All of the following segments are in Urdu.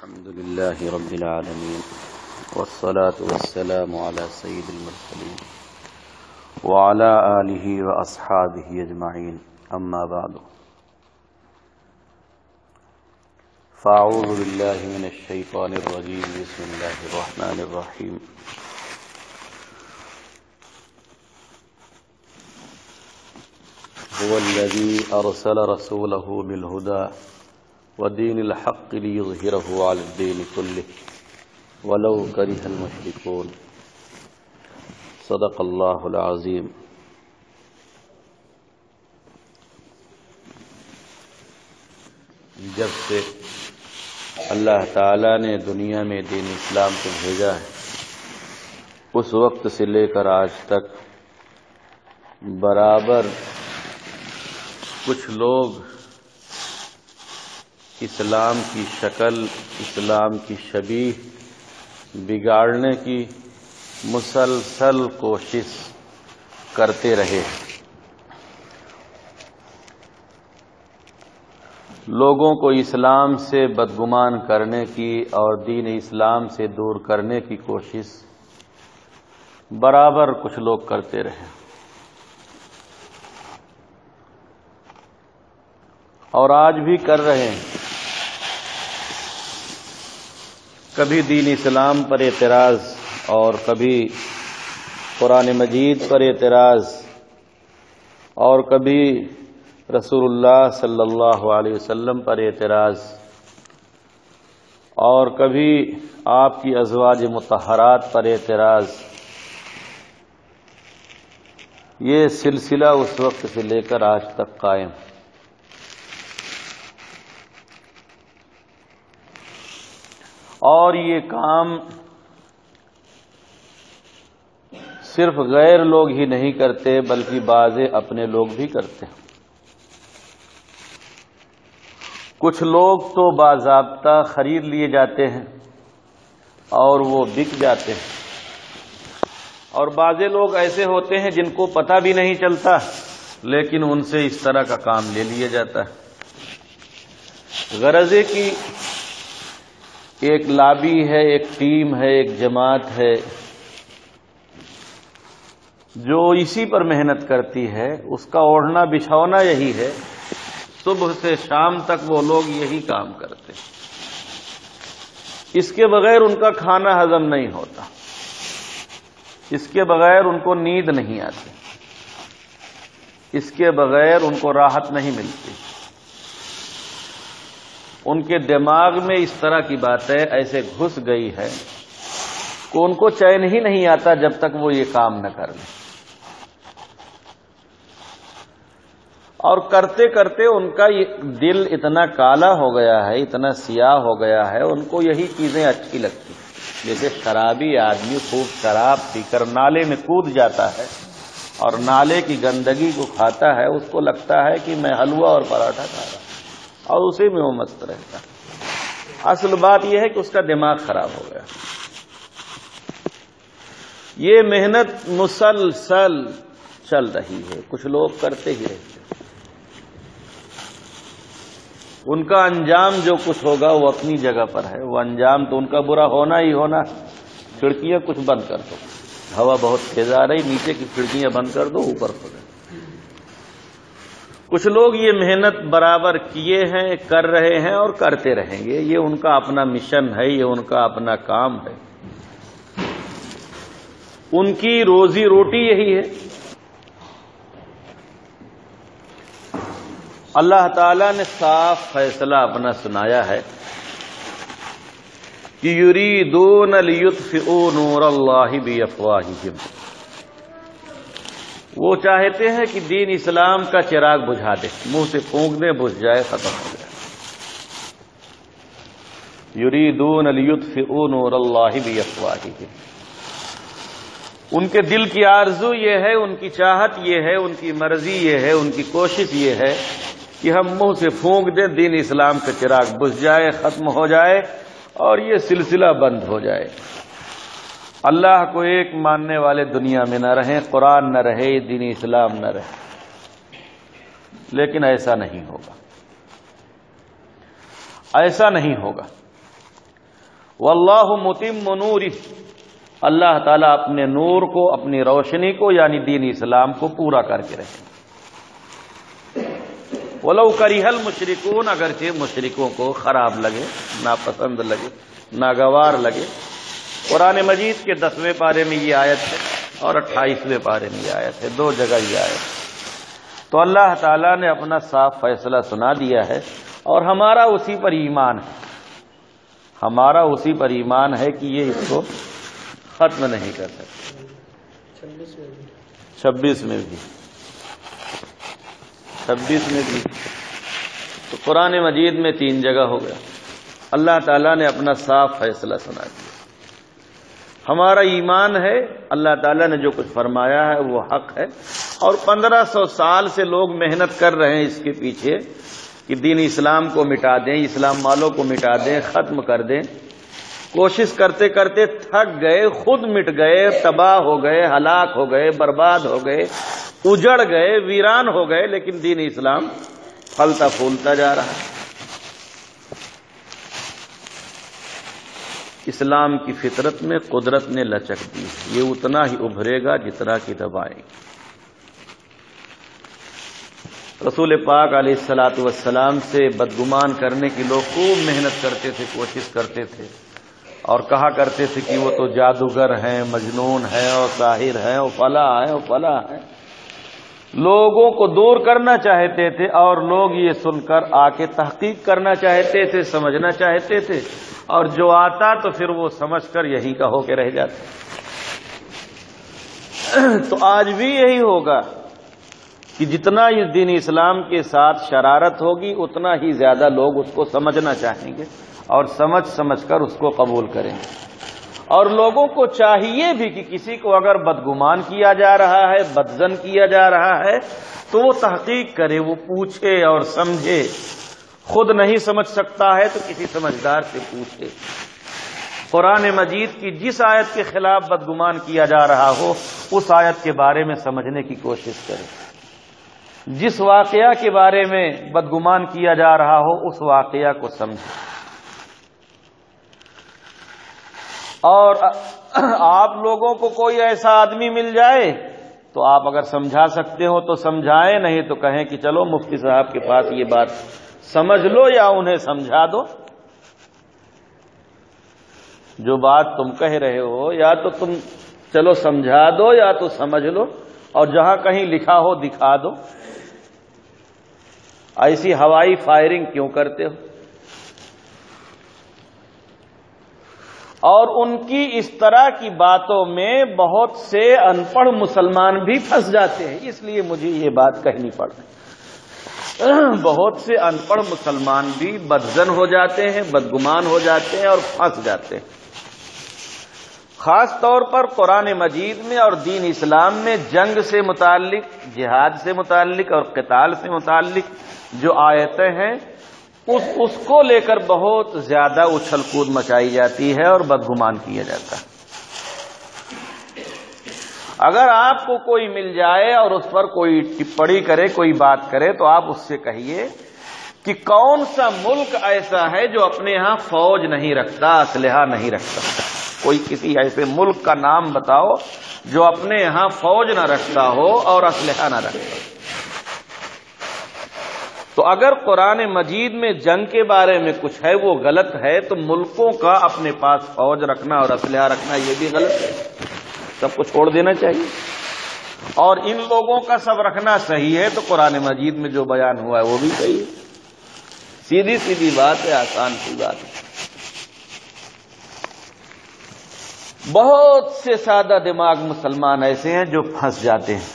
الحمد لله رب العالمين والصلاة والسلام على سيد المرسلين وعلى آله وأصحابه أجمعين أما بعد فأعوذ بالله من الشيطان الرجيم بسم الله الرحمن الرحيم هو الذي أرسل رسوله بالهدى ودين الحق ليظهره على الدين كله ولو كره المشركون صدق الله العظيم. جب سے اللہ تعالیٰ نے دنیا میں دین اسلام کو بھیجا ہے اس وقت سے لے کر آج تک برابر کچھ لوگ اسلام کی شکل، اسلام کی شبیہ بگاڑنے کی مسلسل کوشش کرتے رہے. لوگوں کو اسلام سے بدگمان کرنے کی اور دین اسلام سے دور کرنے کی کوشش برابر کچھ لوگ کرتے رہے اور آج بھی کر رہے ہیں. کبھی دین اسلام پر اعتراض اور کبھی قرآن مجید پر اعتراض اور کبھی رسول اللہ صلی اللہ علیہ وسلم پر اعتراض اور کبھی آپ کی ازواج مطہرات پر اعتراض. یہ سلسلہ اس وقت سے لے کر آج تک قائم. اور یہ کام صرف غیر لوگ ہی نہیں کرتے بلکہ بعض اپنے لوگ بھی کرتے ہیں. کچھ لوگ تو باضابطہ خرید لیے جاتے ہیں اور وہ بک جاتے ہیں اور بعض لوگ ایسے ہوتے ہیں جن کو پتہ بھی نہیں چلتا لیکن ان سے اس طرح کا کام لے لیا جاتا ہے. غرض کی ایک لابی ہے، ایک ٹیم ہے، ایک جماعت ہے جو اسی پر محنت کرتی ہے. اس کا اوڑھنا بچھونا یہی ہے. صبح سے شام تک وہ لوگ یہی کام کرتے. اس کے بغیر ان کا کھانا ہضم نہیں ہوتا، اس کے بغیر ان کو نیند نہیں آتی، اس کے بغیر ان کو راحت نہیں ملتی. ان کے دماغ میں اس طرح کی باتیں ایسے گھس گئی ہے کہ ان کو چین ہی نہیں آتا جب تک وہ یہ کام نہ کر لیں. اور کرتے کرتے ان کا دل اتنا کالا ہو گیا ہے، اتنا سیاہ ہو گیا ہے، ان کو یہی چیزیں اچھی لگتی. جیسے شرابی آدمی خوب شراب پی کر نالے میں کود جاتا ہے اور نالے کی گندگی کو کھاتا ہے، اس کو لگتا ہے کہ میں حلوہ اور پراٹھا کھا رہا ہوں اور اسی میں وہ مست رہتا ہے. اصل بات یہ ہے کہ اس کا دماغ خراب ہو گیا. یہ محنت مسلسل چل رہی ہے، کچھ لوگ کرتے ہی رہتے ہیں. ان کا انجام جو کچھ ہوگا وہ اپنی جگہ پر ہے. وہ انجام تو ان کا برا ہونا ہی ہونا. کھڑکیاں کچھ بند کر دو، ہوا بہت تیز آ رہی، نیچے کی کھڑکیاں بند کر دو، اوپر ہو جائے. کچھ لوگ یہ محنت برابر کیے ہیں، کر رہے ہیں اور کرتے رہیں گے. یہ ان کا اپنا مشن ہے، یہ ان کا اپنا کام ہے. ان کی روزی روٹی یہی ہے. اللہ تعالیٰ نے صاف فیصلہ اپنا سنایا ہے کہ یریدون لیطفئوا نور اللہ بافواہہم. وہ چاہتے ہیں کہ دین اسلام کا چراغ بجھا دے، منہ سے پھونک دے، بجھ جائے، ختم ہو جائے. یریدون لیطفئوا نور اللہ بافواہہم. ان کے دل کی آرزو یہ ہے، ان کی چاہت یہ ہے، ان کی مرضی یہ ہے، ان کی کوشش یہ ہے کہ ہم منہ سے پھونک دیں، دین اسلام کا چراغ بجھ جائے، ختم ہو جائے اور یہ سلسلہ بند ہو جائے. اللہ کو ایک ماننے والے دنیا میں نہ رہیں، قرآن نہ رہے، دین اسلام نہ رہے. لیکن ایسا نہیں ہوگا، ایسا نہیں ہوگا. واللہ متم نورہ، اللہ تعالیٰ اپنے نور کو، اپنی روشنی کو یعنی دین اسلام کو پورا کر کے رہے. ولو کرہ المشرکون، اگرچہ مشرکوں کو خراب لگے، ناپسند لگے، ناگوار لگے. قرآن مجید کے 10ویں پارے میں یہ آیت ہے اور 28ویں پارے میں یہ آیت ہے، 2 جگہ یہ آیت. تو اللہ تعالیٰ نے اپنا صاف فیصلہ سنا دیا ہے اور ہمارا اسی پر ایمان ہے، ہمارا اسی پر ایمان ہے کہ یہ اس کو ختم نہیں کر سکتے. 26 میں بھی تو قرآن مجید میں 3 جگہ ہو گیا اللہ تعالیٰ نے اپنا صاف فیصلہ سنا دیا. ہمارا ایمان ہے اللہ تعالیٰ نے جو کچھ فرمایا ہے وہ حق ہے، اور 1500 سال سے لوگ محنت کر رہے ہیں اس کے پیچھے کہ دین اسلام کو مٹا دیں، اسلام والوں کو مٹا دیں، ختم کر دیں. کوشش کرتے کرتے تھک گئے، خود مٹ گئے، تباہ ہو گئے، ہلاک ہو گئے، برباد ہو گئے، اجڑ گئے، ویران ہو گئے، لیکن دین اسلام پھلتا پھولتا جا رہا ہے. اسلام کی فطرت میں قدرت نے لچک دی، یہ اتنا ہی ابھرے گا جتنا کہ دبائے گی. رسول پاک علیہ الصلوۃ والسلام سے بدگمان کرنے کی لوگ خوب محنت کرتے تھے، کوشش کرتے تھے اور کہا کرتے تھے کہ وہ تو جادوگر ہیں، مجنون ہیں اور ساحر ہیں اور فلاں ہیں اور فلاں ہیں. لوگوں کو دور کرنا چاہتے تھے اور لوگ یہ سن کر آ کے تحقیق کرنا چاہتے تھے، سمجھنا چاہتے تھے، اور جو آتا تو پھر وہ سمجھ کر یہی کا ہو کے رہ جاتے. تو آج بھی یہی ہوگا کہ جتنا اس دین اسلام کے ساتھ شرارت ہوگی اتنا ہی زیادہ لوگ اس کو سمجھنا چاہیں گے اور سمجھ کر اس کو قبول کریں گے. اور لوگوں کو چاہیے بھی کہ کسی کو اگر بدگمان کیا جا رہا ہے، بدظن کیا جا رہا ہے تو وہ تحقیق کرے، وہ پوچھے اور سمجھے. خود نہیں سمجھ سکتا ہے تو کسی سمجھدار سے پوچھے. قرآن مجید کی جس آیت کے خلاف بدگمان کیا جا رہا ہو اس آیت کے بارے میں سمجھنے کی کوشش کرے. جس واقعہ کے بارے میں بدگمان کیا جا رہا ہو اس واقعہ کو سمجھے. اور آپ لوگوں کو کوئی ایسا آدمی مل جائے تو آپ اگر سمجھا سکتے ہو تو سمجھائیں، نہیں تو کہیں کہ چلو مفتی صاحب کے پاس یہ بات سمجھ لو یا انہیں سمجھا دو. جو بات تم کہہ رہے ہو یا تو تم چلو سمجھا دو یا تو سمجھ لو، اور جہاں کہیں لکھا ہو دکھا دو. ایسی ہوائی فائرنگ کیوں کرتے ہو؟ اور ان کی اس طرح کی باتوں میں بہت سے ان پڑھ مسلمان بھی پھنس جاتے ہیں، اس لیے مجھے یہ بات کہنی پڑ رہی. بہت سے ان پڑھ مسلمان بھی بدظن ہو جاتے ہیں، بدگمان ہو جاتے ہیں اور پھنس جاتے ہیں. خاص طور پر قرآن مجید میں اور دین اسلام میں جنگ سے متعلق، جہاد سے متعلق اور قتال سے متعلق جو آیتیں ہیں اس کو لے کر بہت زیادہ اچھل کود مچائی جاتی ہے اور بدگمان کیا جاتا ہے. اگر آپ کو کوئی مل جائے اور اس پر کوئی ٹپڑی کرے، کوئی بات کرے، تو آپ اس سے کہیے کہ کون سا ملک ایسا ہے جو اپنے ہاں فوج نہیں رکھتا، اسلحہ نہیں رکھتا. کوئی کسی ایسے ملک کا نام بتاؤ جو اپنے ہاں فوج نہ رکھتا ہو اور اسلحہ نہ رکھتا. تو اگر قرآن مجید میں جنگ کے بارے میں کچھ ہے وہ غلط ہے تو ملکوں کا اپنے پاس فوج رکھنا اور اسلحہ رکھنا یہ بھی غلط ہے. سب کو چھوڑ دینا چاہیے. اور ان لوگوں کا سب رکھنا صحیح ہے تو قرآن مجید میں جو بیان ہوا ہے وہ بھی صحیح ہے. سیدھی سیدھی بات ہے، آسان سی بات ہے. بہت سے سادہ دماغ مسلمان ایسے ہیں جو پھنس جاتے ہیں،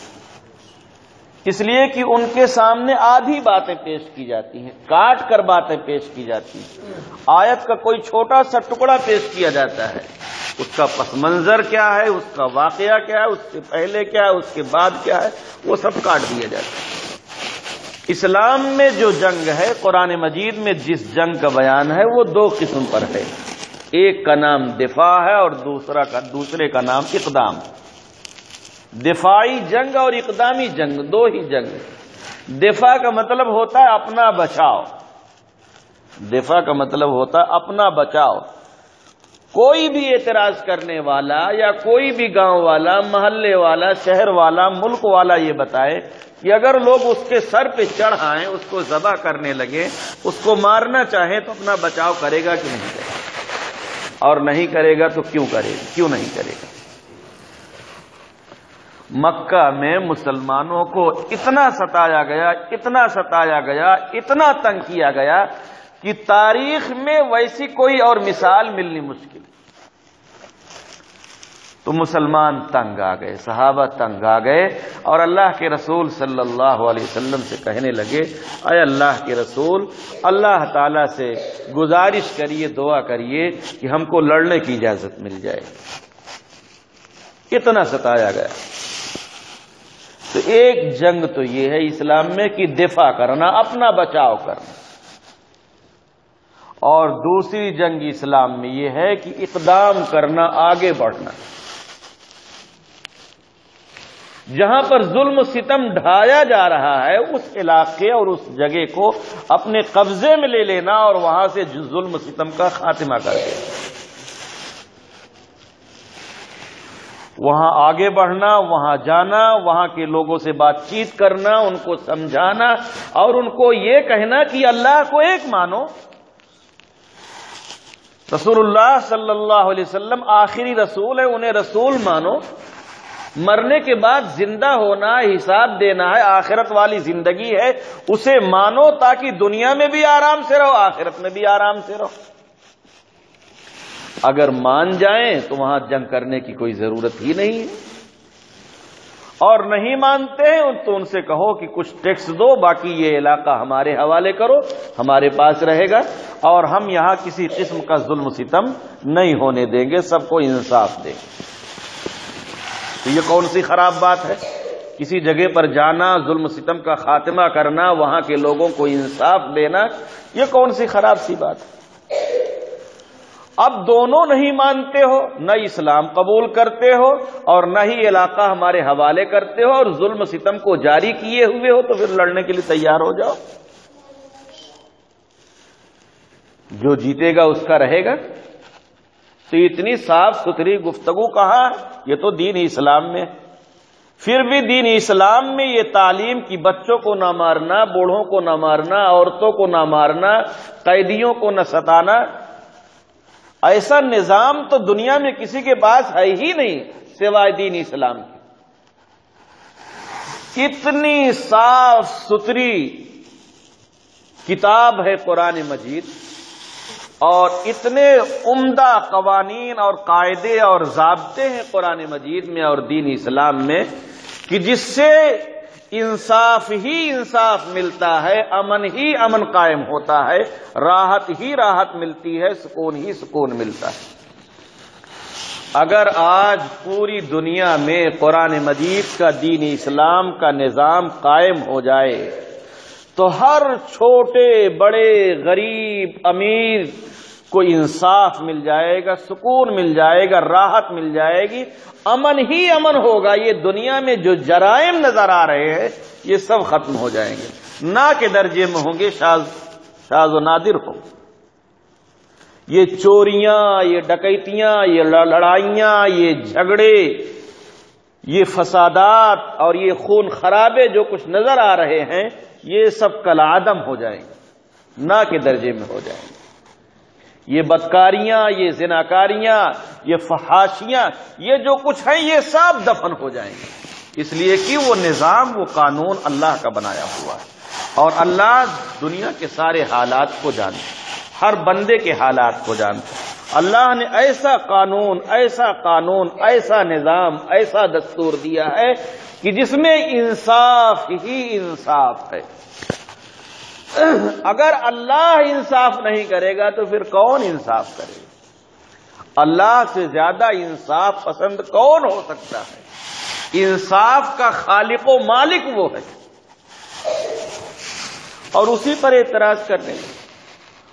اس لیے کہ ان کے سامنے آدھی باتیں پیش کی جاتی ہیں، کاٹ کر باتیں پیش کی جاتی ہیں. آیت کا کوئی چھوٹا سا ٹکڑا پیش کیا جاتا ہے، اس کا پس منظر کیا ہے، اس کا واقعہ کیا ہے، اس سے پہلے کیا ہے، اس کے بعد کیا ہے، وہ سب کاٹ دیا جاتا ہے. اسلام میں جو جنگ ہے، قرآن مجید میں جس جنگ کا بیان ہے وہ 2 قسم پر ہے. ایک کا نام دفاع ہے اور دوسرے کا نام اقدام. دفاعی جنگ اور اقدامی جنگ 2 ہی جنگ. دفاع کا مطلب ہوتا ہے اپنا بچاؤ، دفاع کا مطلب ہوتا ہے اپنا بچاؤ. کوئی بھی اعتراض کرنے والا یا کوئی بھی گاؤں والا، محلے والا، شہر والا، ملک والا یہ بتائے کہ اگر لوگ اس کے سر پہ چڑھ آئیں، اس کو ذبح کرنے لگے، اس کو مارنا چاہیں تو اپنا بچاؤ کرے گا کہ نہیں کرے گا؟ اور نہیں کرے گا تو کیوں کرے گا؟ کیوں نہیں کرے گا؟ مکہ میں مسلمانوں کو اتنا ستایا گیا، اتنا ستایا گیا، اتنا تنگ کیا گیا کہ تاریخ میں ویسی کوئی اور مثال ملنی مشکل۔ تو مسلمان تنگ آ گئے، صحابہ تنگ آ گئے، اور اللہ کے رسول صلی اللہ علیہ وسلم سے کہنے لگے، اے اللہ کے رسول، اللہ تعالیٰ سے گزارش کریے، دعا کریے کہ ہم کو لڑنے کی اجازت مل جائے۔ اتنا ستایا گیا۔ تو ایک جنگ تو یہ ہے اسلام میں کہ دفاع کرنا، اپنا بچاؤ کرنا، اور دوسری جنگ اسلام میں یہ ہے کہ اقدام کرنا، آگے بڑھنا۔ جہاں پر ظلم و ستم ڈھایا جا رہا ہے اس علاقے اور اس جگہ کو اپنے قبضے میں لے لینا اور وہاں سے ظلم و ستم کا خاتمہ کر دینا، وہاں آگے بڑھنا، وہاں جانا، وہاں کے لوگوں سے بات چیت کرنا، ان کو سمجھانا اور ان کو یہ کہنا کہ اللہ کو ایک مانو۔ رسول اللہ صلی اللہ علیہ وسلم آخری رسول ہے، انہیں رسول مانو۔ مرنے کے بعد زندہ ہونا، حساب دینا ہے، آخرت والی زندگی ہے، اسے مانو تاکہ دنیا میں بھی آرام سے رہو، آخرت میں بھی آرام سے رہو۔ اگر مان جائیں تو وہاں جنگ کرنے کی کوئی ضرورت ہی نہیں ہے، اور نہیں مانتے ہیں تو ان سے کہو کہ کچھ ٹیکس دو، باقی یہ علاقہ ہمارے حوالے کرو، ہمارے پاس رہے گا، اور ہم یہاں کسی قسم کا ظلم و ستم نہیں ہونے دیں گے، سب کو انصاف دیں گے۔ تو یہ کون سی خراب بات ہے؟ کسی جگہ پر جانا، ظلم و ستم کا خاتمہ کرنا، وہاں کے لوگوں کو انصاف دینا، یہ کون سی خراب سی بات ہے؟ اب دونوں نہیں مانتے ہو، نہ اسلام قبول کرتے ہو اور نہ ہی علاقہ ہمارے حوالے کرتے ہو، اور ظلم و ستم کو جاری کیے ہوئے ہو، تو پھر لڑنے کے لیے تیار ہو جاؤ، جو جیتے گا اس کا رہے گا۔ تو اتنی صاف ستھری گفتگو کہاں؟ یہ تو دین اسلام میں۔ پھر بھی دین اسلام میں یہ تعلیم کہ بچوں کو نہ مارنا، بوڑھوں کو نہ مارنا، عورتوں کو نہ مارنا، قیدیوں کو نہ ستانا، ایسا نظام تو دنیا میں کسی کے پاس ہے ہی نہیں سوائے دین اسلام کی۔ اتنی صاف ستھری کتاب ہے قرآن مجید، اور اتنے عمدہ قوانین اور قاعدے اور ضابطے ہیں قرآن مجید میں اور دین اسلام میں، کہ جس سے انصاف ہی انصاف ملتا ہے، امن ہی امن قائم ہوتا ہے، راحت ہی راحت ملتی ہے، سکون ہی سکون ملتا ہے۔ اگر آج پوری دنیا میں قرآن مجید کا، دین اسلام کا نظام قائم ہو جائے تو ہر چھوٹے بڑے غریب امیر کو انصاف مل جائے گا، سکون مل جائے گا، راحت مل جائے گی، امن ہی امن ہوگا۔ یہ دنیا میں جو جرائم نظر آ رہے ہیں یہ سب ختم ہو جائیں گے، نہ کے درجے میں ہوں گے، شاذ و نادر ہوں۔ یہ چوریاں، یہ ڈکیتیاں، یہ لڑائیاں، یہ جھگڑے، یہ فسادات اور یہ خون خرابے جو کچھ نظر آ رہے ہیں، یہ سب کالعدم ہو جائیں گے، نہ کے درجے میں ہو جائیں گے۔ یہ بدکاریاں، یہ زناکاریاں، یہ فحاشیاں، یہ جو کچھ ہیں یہ سب دفن ہو جائیں گے، اس لیے کہ وہ نظام، وہ قانون اللہ کا بنایا ہوا ہے، اور اللہ دنیا کے سارے حالات کو جانتا ہے، ہر بندے کے حالات کو جانتا ہے۔ اللہ نے ایسا قانون، ایسا نظام، ایسا دستور دیا ہے کہ جس میں انصاف ہی انصاف ہے۔ اگر اللہ انصاف نہیں کرے گا تو پھر کون انصاف کرے گا؟ اللہ سے زیادہ انصاف پسند کون ہو سکتا ہے؟ انصاف کا خالق و مالک وہ ہے، اور اسی پر اعتراض کرنے لگے۔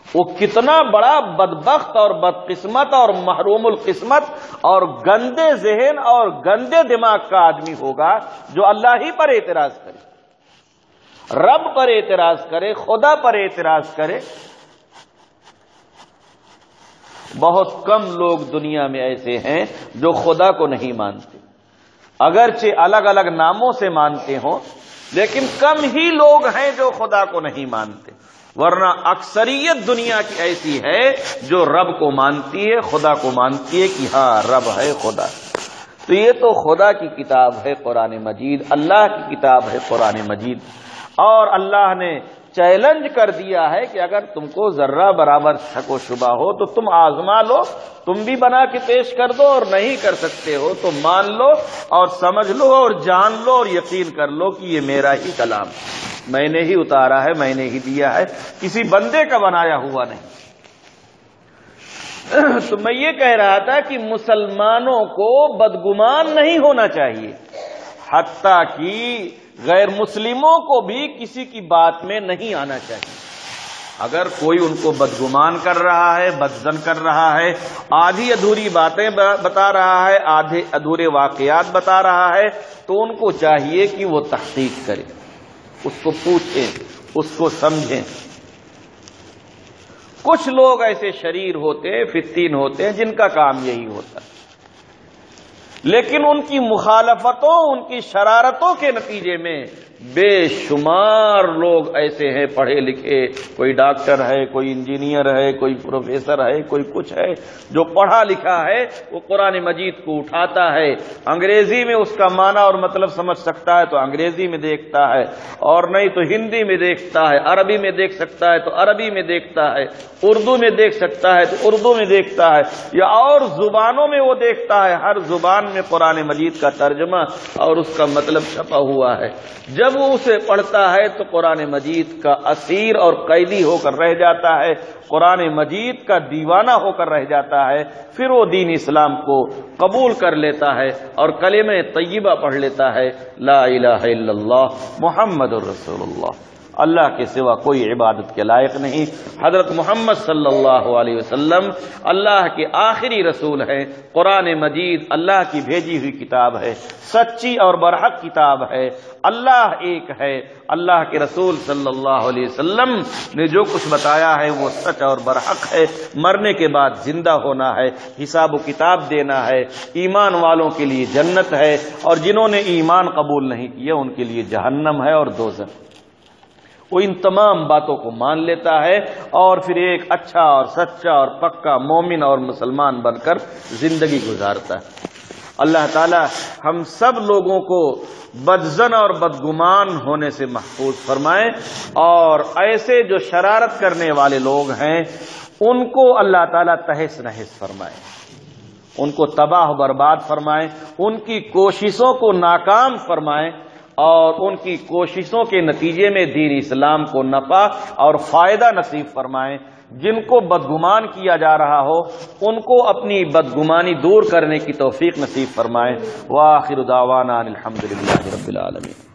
وہ کتنا بڑا بدبخت اور بدقسمت اور محروم القسمت اور گندے ذہن اور گندے دماغ کا آدمی ہوگا جو اللہ ہی پر اعتراض کرے، رب پر اعتراض کرے، خدا پر اعتراض کرے۔ بہت کم لوگ دنیا میں ایسے ہیں جو خدا کو نہیں مانتے، اگرچہ الگ الگ ناموں سے مانتے ہوں، لیکن کم ہی لوگ ہیں جو خدا کو نہیں مانتے، ورنہ اکثریت دنیا کی ایسی ہے جو رب کو مانتی ہے، خدا کو مانتی ہے کہ ہاں رب ہے، خدا۔ تو یہ تو خدا کی کتاب ہے قرآن مجید، اللہ کی کتاب ہے قرآن مجید، اور اللہ نے چیلنج کر دیا ہے کہ اگر تم کو ذرہ برابر شک و شبہ ہو تو تم آزما لو، تم بھی بنا کے پیش کر دو، اور نہیں کر سکتے ہو تو مان لو اور سمجھ لو اور جان لو اور یقین کر لو کہ یہ میرا ہی کلام، میں نے ہی اتارا ہے، میں نے ہی دیا ہے، کسی بندے کا بنایا ہوا نہیں۔ تو میں یہ کہہ رہا تھا کہ مسلمانوں کو بدگمان نہیں ہونا چاہیے، حتیٰ کہ غیر مسلموں کو بھی کسی کی بات میں نہیں آنا چاہیے۔ اگر کوئی ان کو بدگمان کر رہا ہے، بدظن کر رہا ہے، آدھی ادھوری باتیں بتا رہا ہے، آدھے ادھورے واقعات بتا رہا ہے، تو ان کو چاہیے کہ وہ تحقیق کریں، اس کو پوچھیں، اس کو سمجھیں۔ کچھ لوگ ایسے شریر ہوتے ہیں، فتین ہوتے ہیں، جن کا کام یہی ہوتا ہے، لیکن ان کی مخالفتوں، ان کی شرارتوں کے نتیجے میں بے شمار لوگ ایسے ہیں پڑھے لکھے، کوئی ڈاکٹر ہے، کوئی انجینئر ہے، کوئی پروفیسر ہے، کوئی کچھ ہے، جو پڑھا لکھا ہے وہ قرآن مجید کو اٹھاتا ہے، انگریزی میں اس کا معنی اور مطلب سمجھ سکتا ہے تو انگریزی میں دیکھتا ہے، اور نہیں تو ہندی میں دیکھتا ہے، عربی میں دیکھ سکتا ہے تو عربی میں دیکھتا ہے، اردو میں دیکھ سکتا ہے تو اردو میں دیکھتا ہے، یا اور زبانوں میں وہ دیکھتا ہے، ہر زبان میں قرآن مجید کا ترجمہ اور اس کا مطلب چھپا ہوا ہے۔ جب وہ اسے پڑھتا ہے تو قرآن مجید کا اسیر اور قیدی ہو کر رہ جاتا ہے، قرآن مجید کا دیوانہ ہو کر رہ جاتا ہے، پھر وہ دین اسلام کو قبول کر لیتا ہے اور کلمہ طیبہ پڑھ لیتا ہے، لا الہ الا اللہ محمد الرسول اللہ، اللہ کے سوا کوئی عبادت کے لائق نہیں۔ حضرت محمد صلی اللہ علیہ وسلم اللہ کے آخری رسول ہیں، قرآن مجید اللہ کی بھیجی ہوئی کتاب ہے، سچی اور برحق کتاب ہے، اللہ ایک ہے، اللہ کے رسول صلی اللہ علیہ وسلم نے جو کچھ بتایا ہے وہ سچ اور برحق ہے، مرنے کے بعد زندہ ہونا ہے، حساب و کتاب دینا ہے، ایمان والوں کے لیے جنت ہے، اور جنہوں نے ایمان قبول نہیں کیا ان کے لیے جہنم ہے اور دوزخ۔ وہ ان تمام باتوں کو مان لیتا ہے اور پھر ایک اچھا اور سچا اور پکا مومن اور مسلمان بن کر زندگی گزارتا ہے۔ اللہ تعالی ہم سب لوگوں کو بدظن اور بدگمان ہونے سے محفوظ فرمائے، اور ایسے جو شرارت کرنے والے لوگ ہیں ان کو اللہ تعالی تہس نہس فرمائے، ان کو تباہ و برباد فرمائے، ان کی کوششوں کو ناکام فرمائے، اور ان کی کوششوں کے نتیجے میں دین اسلام کو نفع اور فائدہ نصیب فرمائیں۔ جن کو بدگمان کیا جا رہا ہو ان کو اپنی بدگمانی دور کرنے کی توفیق نصیب فرمائیں۔ وآخر دعوانا الحمدللہ رب العالمین۔